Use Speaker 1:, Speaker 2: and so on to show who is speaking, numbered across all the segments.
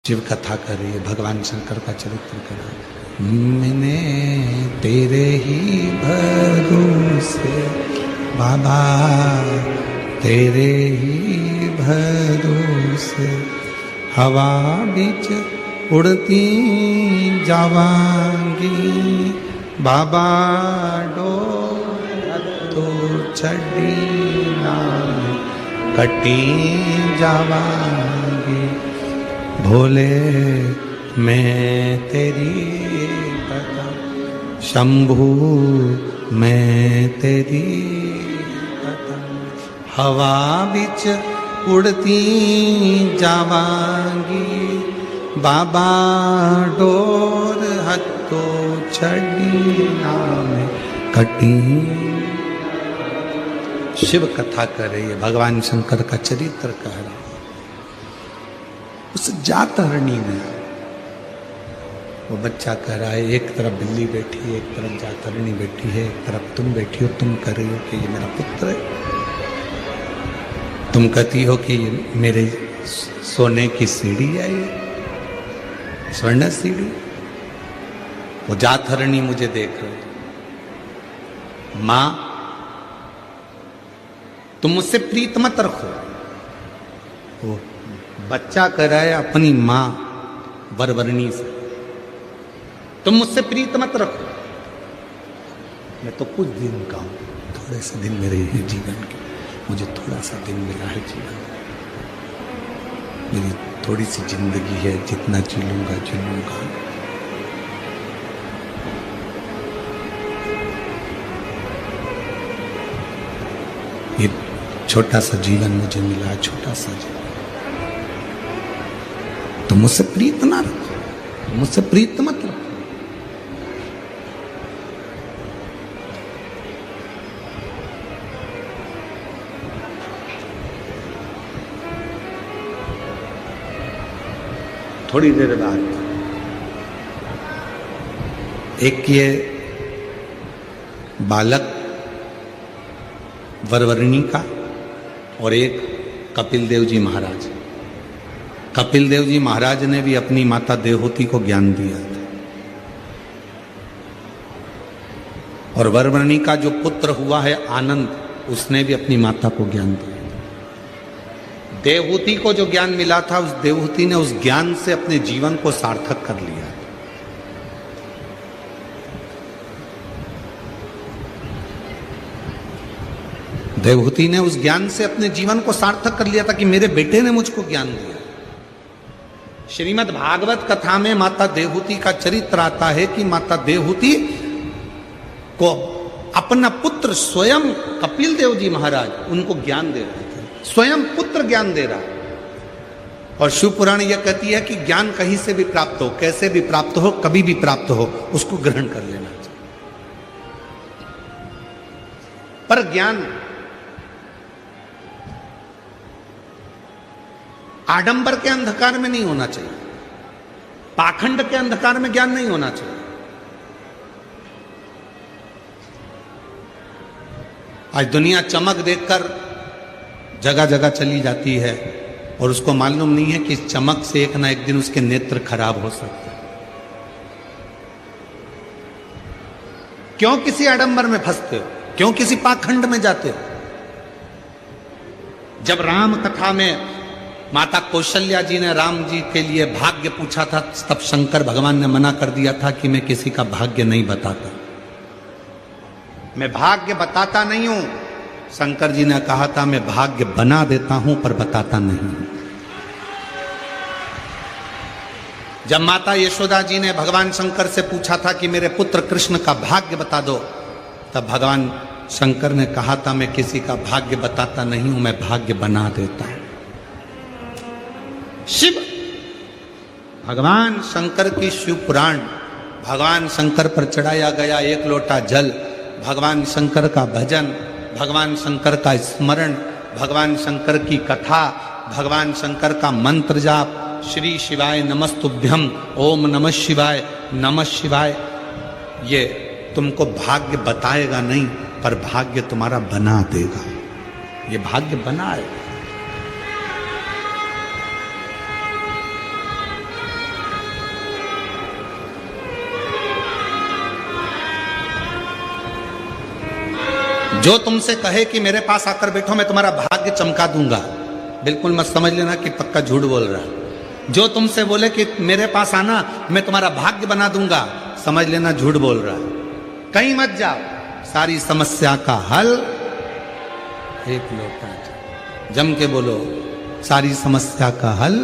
Speaker 1: शिव कथा करिए, भगवान शंकर का चरित्र करिए। मैंने तेरे ही भरोसे बाबा, तेरे ही भरोसे हवा बीच उड़ती जावांगी बाबा, डोर तो चढ़ी ना कटी जावांगी। भोले मैं तेरी कदम, शंभू मैं तेरी कदम, हवा बिच उड़ती जावांगी बाबा, डोर हथो छड़ी नाम कटी। शिव कथा कर रही है, भगवान शंकर का चरित्र कह रहा। उस जातरणी में वो बच्चा कह रहा है, एक तरफ बिल्ली बैठी है, एक तरफ जातरणी बैठी है, एक तरफ तुम बैठी हो, तुम कह रही हो कि ये मेरा पुत्र है, तुम कहती हो कि मेरे सोने की सीढ़ी है, ये स्वर्ण सीढ़ी। वो जातरणी मुझे देख रहे, मां तुम मुझसे प्रीत मत रखो। वो बच्चा कह रहा है अपनी मां वरवरणी से, तुम मुझसे प्रीत मत रखो, मैं तो कुछ दिन का हूं, थोड़े से दिन मेरे हैं जीवन के, मुझे थोड़ा सा दिन मिला है जीवन, मेरी थोड़ी सी जिंदगी है, जितना जी लूंगा जी लूंगा। ये छोटा सा जीवन मुझे मिला, छोटा सा जीवन, तो मुझसे प्रीत ना रखो, मुझसे प्रीत मत रखो। थोड़ी देर बाद एक ये बालक वरवरणी का और एक कपिल देव जी महाराज। कपिल देव जी महाराज ने भी अपनी माता देवहूति को ज्ञान दिया था, और वरवरणी का जो पुत्र हुआ है आनंद, उसने भी अपनी माता को ज्ञान दिया। देवहूति को जो ज्ञान मिला था, उस देवहूति ने उस ज्ञान से अपने जीवन को सार्थक कर लिया। देवहूति ने उस ज्ञान से अपने जीवन को सार्थक कर लिया था कि मेरे बेटे ने मुझको ज्ञान दिया। श्रीमद् भागवत कथा में माता देवहूति का चरित्र आता है कि माता देवहूति को अपना पुत्र स्वयं कपिल देव जी महाराज उनको ज्ञान दे रहे थे, स्वयं पुत्र ज्ञान दे रहा। और शिव पुराण यह कहती है कि ज्ञान कहीं से भी प्राप्त हो, कैसे भी प्राप्त हो, कभी भी प्राप्त हो, उसको ग्रहण कर लेना चाहिए। पर ज्ञान आडंबर के अंधकार में नहीं होना चाहिए, पाखंड के अंधकार में ज्ञान नहीं होना चाहिए। आज दुनिया चमक देखकर जगह जगह चली जाती है और उसको मालूम नहीं है कि इस चमक से एक ना एक दिन उसके नेत्र खराब हो सकते हैं। क्यों किसी आडंबर में फंसते हो, क्यों किसी पाखंड में जाते हो? जब राम कथा में माता कौशल्या जी ने राम जी के लिए भाग्य पूछा था, तब शंकर भगवान ने मना कर दिया था कि मैं किसी का भाग्य नहीं बताता, मैं भाग्य बताता नहीं हूं। शंकर जी ने कहा था मैं भाग्य बना देता हूं पर बताता नहीं। जब माता यशोदा जी ने भगवान शंकर से पूछा था कि मेरे पुत्र कृष्ण का भाग्य बता दो, तब भगवान शंकर ने कहा था मैं किसी का भाग्य बताता नहीं हूं, मैं भाग्य बना देता हूं। शिव भगवान शंकर की शिव पुराण, भगवान शंकर पर चढ़ाया गया एक लोटा जल, भगवान शंकर का भजन, भगवान शंकर का स्मरण, भगवान शंकर की कथा, भगवान शंकर का मंत्र जाप, श्री शिवाय नमस्तुभ्यम, ओम नमः शिवाय, नमः शिवाय। ये तुमको भाग्य बताएगा नहीं, पर भाग्य तुम्हारा बना देगा। ये भाग्य बना है। जो तुमसे कहे कि मेरे पास आकर बैठो मैं तुम्हारा भाग्य चमका दूंगा, बिल्कुल मत समझ लेना कि पक्का झूठ बोल रहा है। जो तुमसे बोले कि मेरे पास आना मैं तुम्हारा भाग्य बना दूंगा, समझ लेना झूठ बोल रहा है। कहीं मत जाओ, सारी समस्या का हल एक लोटा जल। जम के बोलो, सारी समस्या का हल।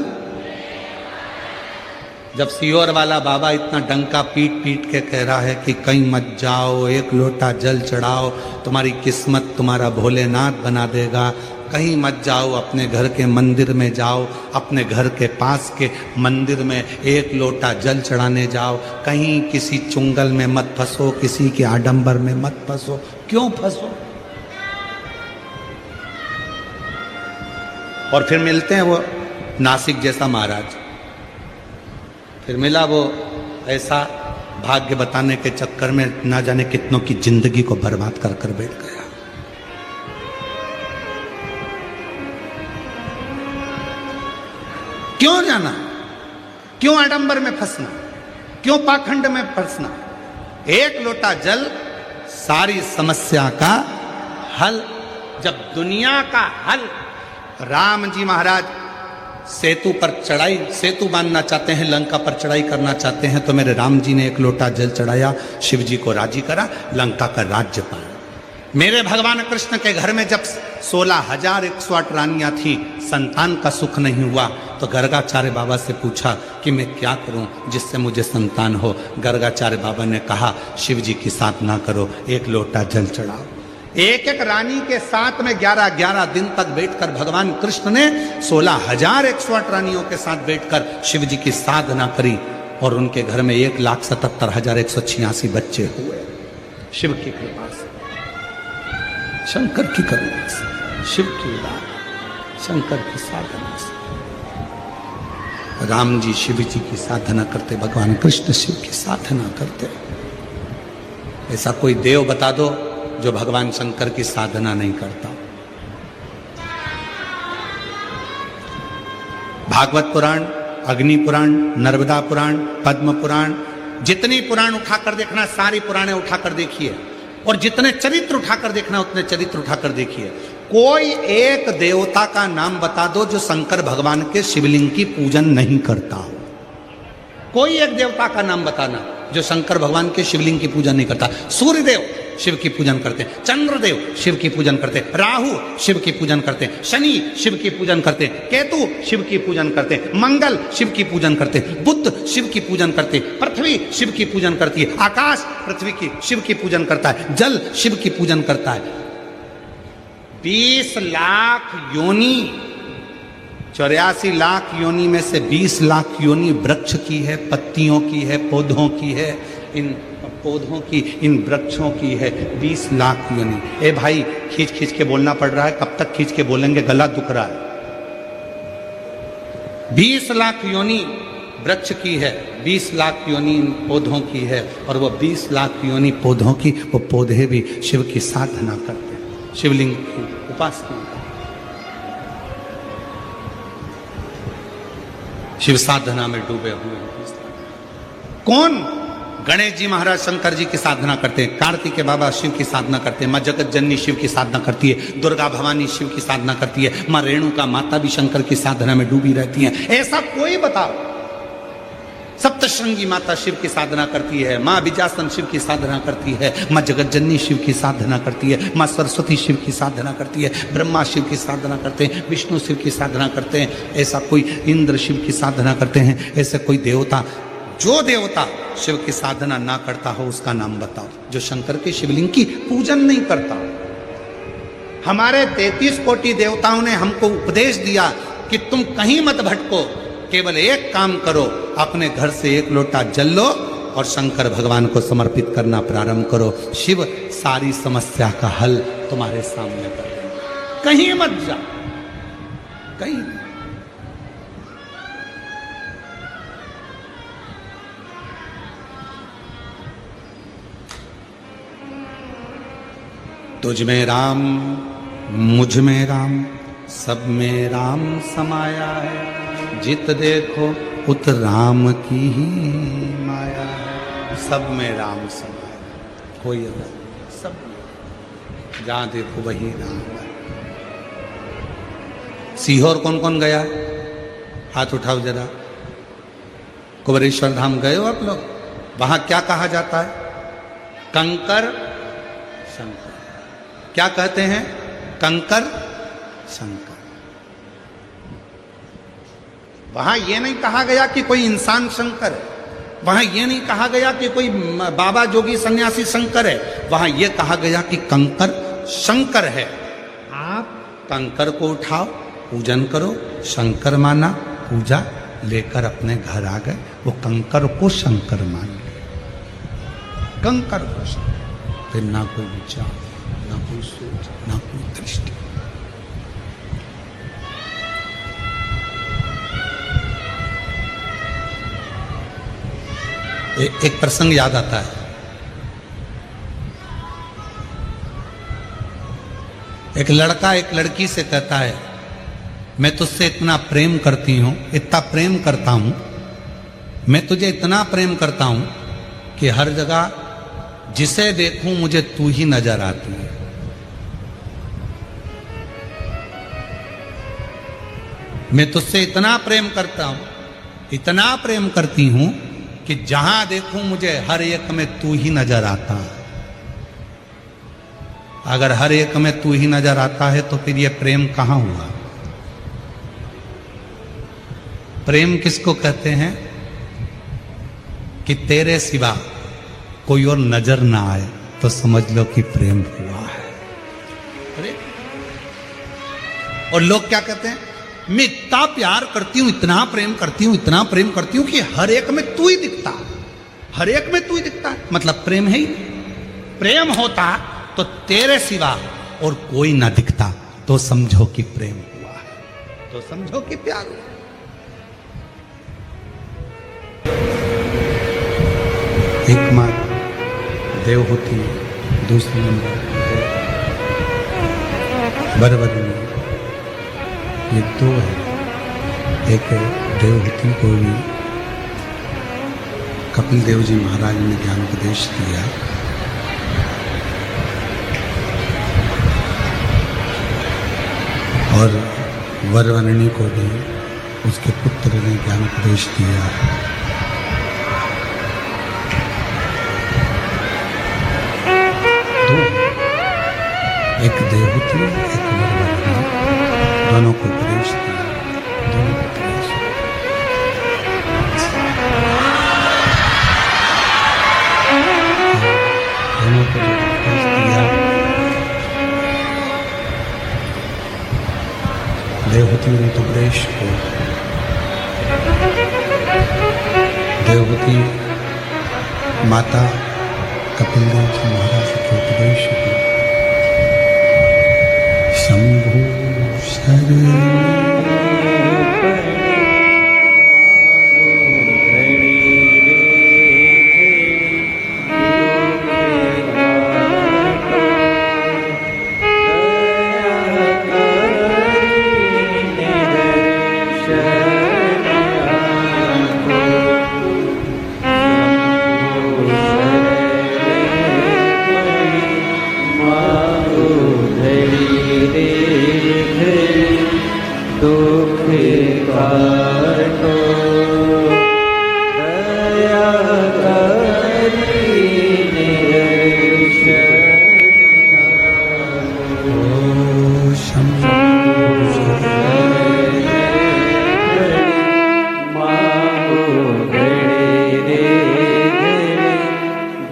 Speaker 1: जब सियोर वाला बाबा इतना डंका पीट पीट के कह रहा है कि कहीं मत जाओ, एक लोटा जल चढ़ाओ, तुम्हारी किस्मत तुम्हारा भोलेनाथ बना देगा, कहीं मत जाओ, अपने घर के मंदिर में जाओ, अपने घर के पास के मंदिर में एक लोटा जल चढ़ाने जाओ, कहीं किसी चुंगल में मत फंसो, किसी के आडंबर में मत फंसो। क्यों फंसो? और फिर मिलते हैं वो नासिक जैसा महाराज, फिर मिला वो ऐसा भाग्य बताने के चक्कर में ना जाने कितनों की जिंदगी को बर्बाद कर कर बैठ गया। क्यों जाना? क्यों आडंबर में फंसना? क्यों पाखंड में फंसना? एक लोटा जल सारी समस्या का हल। जब दुनिया का हल, राम जी महाराज सेतु पर चढ़ाई, सेतु बांधना चाहते हैं, लंका पर चढ़ाई करना चाहते हैं, तो मेरे राम जी ने एक लोटा जल चढ़ाया, शिव जी को राजी करा, लंका का राज्य पाया। मेरे भगवान कृष्ण के घर में जब 16,108 रानियां थी, संतान का सुख नहीं हुआ, तो गर्गाचार्य बाबा से पूछा कि मैं क्या करूं जिससे मुझे संतान हो। गर्गाचार्य बाबा ने कहा, शिव जी की साधना करो, एक लोटा जल चढ़ाओ। एक एक रानी के साथ में 11-11 दिन तक बैठकर भगवान कृष्ण ने 16,108 रानियों के साथ बैठकर शिव जी की साधना करी, और उनके घर में 1,77,186 बच्चे हुए। शिव की कृपा से, शंकर की करुणा से, शिव की उदार, शंकर की साधना से। राम जी शिव जी की साधना करते, भगवान कृष्ण शिव की साधना करते। ऐसा कोई देव बता दो जो भगवान शंकर की साधना नहीं करता। भागवत पुराण, अग्नि पुराण, नर्मदा पुराण, पद्म पुराण, जितनी पुराण उठाकर देखना, सारी पुराणे उठाकर देखिए, और जितने चरित्र उठाकर देखना उतने चरित्र उठाकर देखिए। कोई एक देवता का नाम बता दो जो शंकर भगवान के शिवलिंग की पूजन नहीं करता हो। कोई एक देवता का नाम बताना जो शंकर भगवान के शिवलिंग की पूजन नहीं करता। सूर्यदेव शिव की पूजन करते हैं, चंद्रदेव शिव की पूजन करते हैं, राहु शिव की पूजन करते हैं, शनि शिव की पूजन करते हैं, केतु शिव की पूजन करते हैं, मंगल शिव की पूजन करते हैं, बुध शिव की पूजन करते हैं, पृथ्वी शिव की पूजन करती है, आकाश पृथ्वी की शिव की पूजन करता है, जल शिव की पूजन करता है। 20 लाख योनि, 84 लाख योनि में से 20 लाख योनि वृक्ष की है, पत्तियों की है, पौधों की है, इन पौधों की, इन वृक्षों की है 20 लाख योनि। ए भाई, खींच खींच के बोलना पड़ रहा है, कब तक खींच के बोलेंगे, गला दुख रहा है। 20 लाख योनि वृक्ष की है, 20 लाख योनि इन पौधों की है, और वो 20 लाख योनि पौधों की, वो पौधे भी शिव की साधना करते हैं, शिवलिंग की उपासना करते हैं, शिव साधना में डूबे हुए। कौन? गणेश जी महाराज शंकर जी की साधना करते हैं, कार्तिकेय बाबा शिव की साधना करते हैं, माँ जगत जननी शिव की साधना करती है, दुर्गा भवानी शिव की साधना करती है, माँ रेणुका माता भी शंकर की साधना में डूबी रहती हैं। ऐसा कोई बताओ। सप्तशृंगी माता शिव की साधना करती है, माँ विजासन शिव की साधना करती है, माँ जगत जननी शिव की साधना करती है, माँ सरस्वती शिव की साधना करती है, ब्रह्मा शिव की साधना करते हैं, विष्णु शिव की साधना करते हैं। ऐसा कोई इंद्र शिव की साधना करते हैं। ऐसे कोई देवता, जो देवता शिव की साधना ना करता हो उसका नाम बताओ, जो शंकर के शिवलिंग की पूजन नहीं करता। हमारे 33 कोटि देवताओं ने हमको उपदेश दिया कि तुम कहीं मत भटको, केवल एक काम करो, अपने घर से एक लोटा जल लो और शंकर भगवान को समर्पित करना प्रारंभ करो। शिव सारी समस्या का हल तुम्हारे सामने कर देंगे। कहीं मत जा, कहीं। तुझ में राम, मुझ में राम, सब में राम समाया है, जित देखो उत राम की ही माया है। सब में राम समाया, कोई अलग, सब में। जहां देखो वही राम। सीहोर कौन कौन गया? हाथ उठाओ जरा। कुबेरेश्वर धाम गए हो आप लोग? वहां क्या कहा जाता है? कंकर शंकर। क्या कहते हैं? कंकर शंकर। वहां यह नहीं कहा गया कि कोई इंसान शंकर है, वहां यह नहीं कहा गया कि कोई बाबा जोगी सन्यासी शंकर है, वहां यह कहा गया कि कंकर शंकर है। आप कंकर को उठाओ, पूजन करो, शंकर माना, पूजा लेकर अपने घर आ गए। वो कंकर को शंकर मान गए, कंकर को शंकर। फिर ना कोई विचार, ना कोई सोच, ना कोई दृष्टि। एक प्रसंग याद आता है। एक लड़का एक लड़की से कहता है, मैं तुझसे इतना प्रेम करती हूं, इतना प्रेम करता हूं, मैं तुझे इतना प्रेम करता हूं कि हर जगह जिसे देखूं मुझे तू ही नजर आती है। मैं तुझसे इतना प्रेम करता हूं, इतना प्रेम करती हूं कि जहां देखूं मुझे हर एक में तू ही नजर आता है। अगर हर एक में तू ही नजर आता है तो फिर ये प्रेम कहां हुआ? प्रेम किसको कहते हैं? कि तेरे सिवा कोई और नजर ना आए तो समझ लो कि प्रेम हुआ है। अरे और लोग क्या कहते हैं? मैं इतना प्यार करती हूं, इतना प्रेम करती हूं, इतना प्रेम करती हूं कि हर एक में तू ही दिखता, हर एक में तू ही दिखता है। मतलब प्रेम है ही। प्रेम होता तो तेरे सिवा और कोई ना दिखता तो समझो कि प्रेम हुआ है, तो समझो कि प्यार हुआ। एक माँ देव होती है, दूसरी नंबर बरबरी, ये दो है। एक देवहूति को भी कपिल देव जी महाराज ने ज्ञान उपदेश दिया। और वरवर्णी को भी उसके पुत्र ने ज्ञान उपदेश दिया। एक देवहूति, एक वरवर्णी, दोनों को उपदेश दिया, दोनों को उपदेश। दोनों को जो उपदेश दिया, देवहूति ने उपदेश को, देवहूति माता कपिल देव जी महाराज के उपदेश को शंभु शरण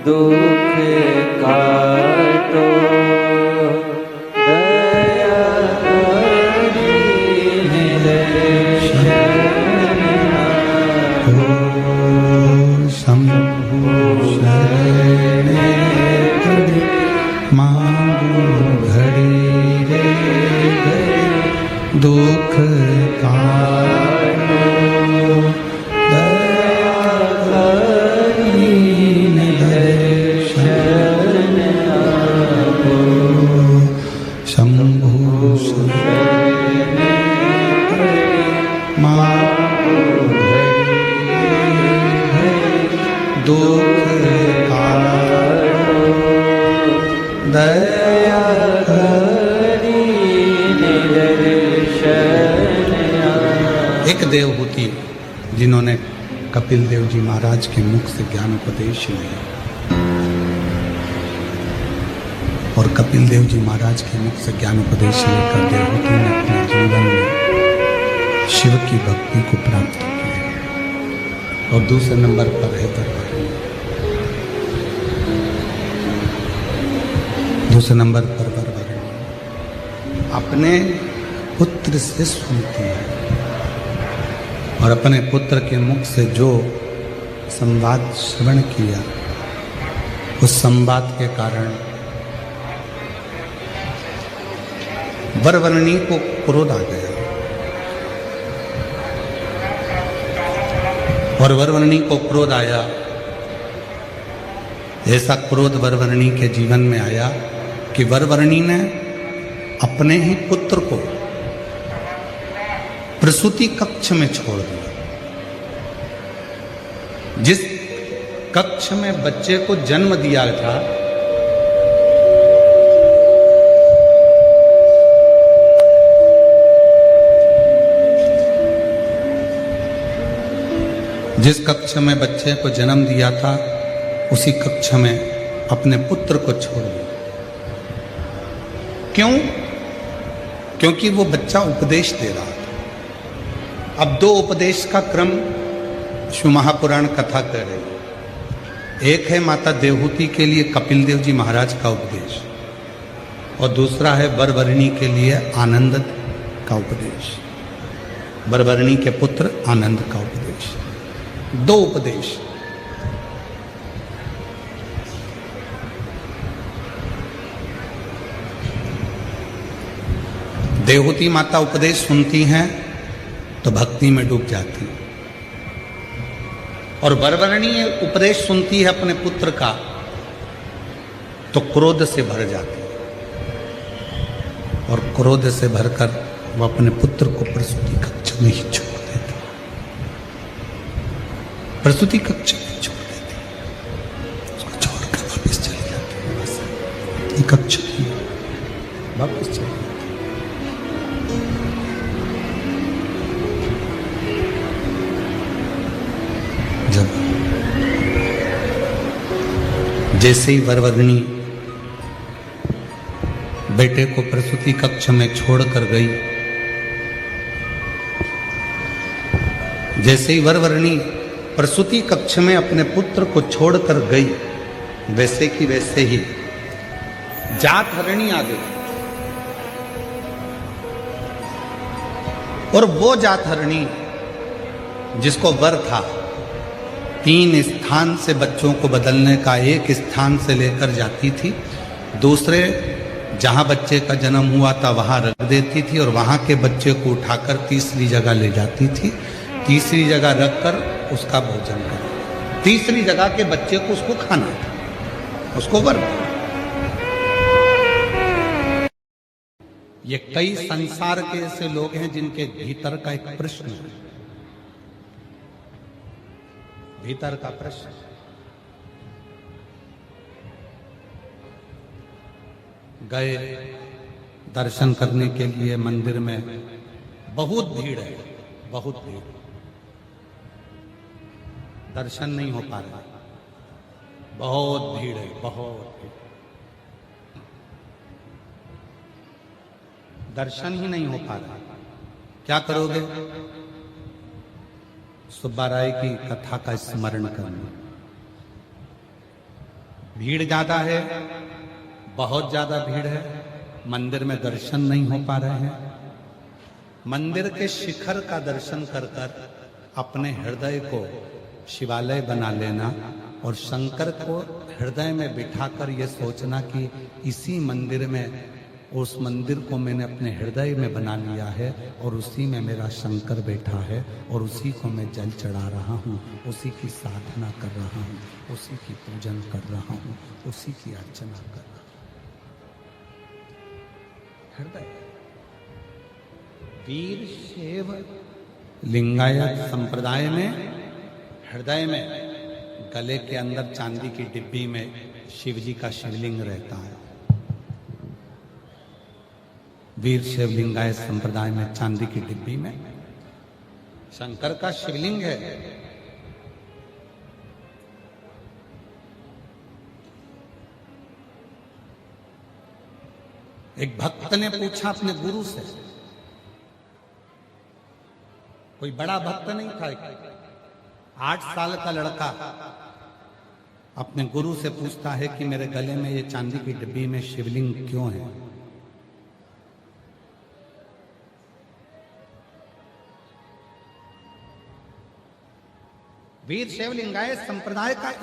Speaker 1: दुख काटो दया देवहूति जिन्होंने कपिल देव जी महाराज के मुख से ज्ञान उपदेश लिया, और कपिल देव जी महाराज के मुख से ज्ञान उपदेश लेकर देवहूति ने अपने जीवन में शिव की भक्ति को प्राप्त किया। और दूसरे नंबर पर है वरवरनी। दूसरे नंबर पर वरवरनी अपने पुत्र से सुनती है, और अपने पुत्र के मुख से जो संवाद श्रवण किया, उस संवाद के कारण वरवरनी को क्रोध आ गया, और वरवरनी को क्रोध आया। ऐसा क्रोध वरवरनी के जीवन में आया कि वरवरनी ने अपने ही पुत्र को प्रसूति कक्ष में छोड़ दिया। जिस कक्ष में बच्चे को जन्म दिया था, जिस कक्ष में बच्चे को जन्म दिया था, उसी कक्ष में अपने पुत्र को छोड़ दिया। क्यों? क्योंकि वो बच्चा उपदेश दे रहा था। अब दो उपदेश का क्रम शिव महापुराण कथा कह रहे हैं। एक है माता देवहूति के लिए कपिल देव जी महाराज का उपदेश, और दूसरा है वरवरनी के लिए आनंद का उपदेश, वरवरनी के पुत्र आनंद का उपदेश। दो उपदेश। देवहूति माता उपदेश सुनती हैं तो भक्ति में डूब जाती है, और वरवरनी उपदेश सुनती है अपने पुत्र का तो क्रोध से भर जाती है, और क्रोध से भरकर वो अपने पुत्र को प्रसूति कक्ष में ही छोड़ देती है। प्रसूति कक्ष में छोड़ देती है, उसको छोड़कर वापस चली जाती है। बस ये कक्ष नहीं, वापस चली जाती है। जब जैसे ही वरवरनी बेटे को प्रसूति कक्ष में छोड़कर गई, जैसे ही वरवरनी प्रसूति कक्ष में अपने पुत्र को छोड़कर गई, वैसे की वैसे ही जात हरणी आ गई, और वो जात हरणी जिसको वर था 3 स्थान से बच्चों को बदलने का, एक स्थान से लेकर जाती थी, दूसरे जहां बच्चे का जन्म हुआ था वहां रख देती थी, और वहां के बच्चे को उठाकर तीसरी जगह ले जाती थी, तीसरी जगह रखकर उसका भोजन कर, तीसरी जगह के बच्चे को उसको खाना था, उसको वर। ये कई संसार के ऐसे लोग हैं जिनके भीतर का एक प्रश्न है, भीतर का प्रश्न। गए दर्शन करने के लिए मंदिर में, बहुत भीड़ है, बहुत भीड़, दर्शन नहीं हो पा रहा, बहुत भीड़ है, बहुत भीड़, दर्शन ही नहीं हो पा रहा। क्या करोगे? सुब्बा राय की कथा का स्मरण करना। भीड़ ज्यादा है, बहुत ज्यादा भीड़ है, मंदिर में दर्शन नहीं हो पा रहे हैं। मंदिर के शिखर का दर्शन कर कर अपने हृदय को शिवालय बना लेना, और शंकर को हृदय में बिठाकर यह सोचना कि इसी मंदिर में, उस मंदिर को मैंने अपने हृदय में बना लिया है, और उसी में मेरा शंकर बैठा है, और उसी को मैं जल चढ़ा रहा हूँ, उसी की साधना कर रहा हूँ, उसी की पूजन कर रहा हूँ, उसी की अर्चना कर रहा हूँ। हृदय। वीर शैव लिंगायत संप्रदाय में हृदय में, गले के अंदर चांदी की डिब्बी में शिव जी का शिवलिंग रहता है। वीर शैव लिंगायत संप्रदाय में चांदी की डिब्बी में शंकर का शिवलिंग है। एक भक्त ने पूछा अपने गुरु से, कोई बड़ा भक्त नहीं था, 8 साल का लड़का अपने गुरु से पूछता है कि मेरे गले में ये चांदी की डिब्बी में शिवलिंग क्यों है। वीर शिवलिंगायत संप्रदाय का एक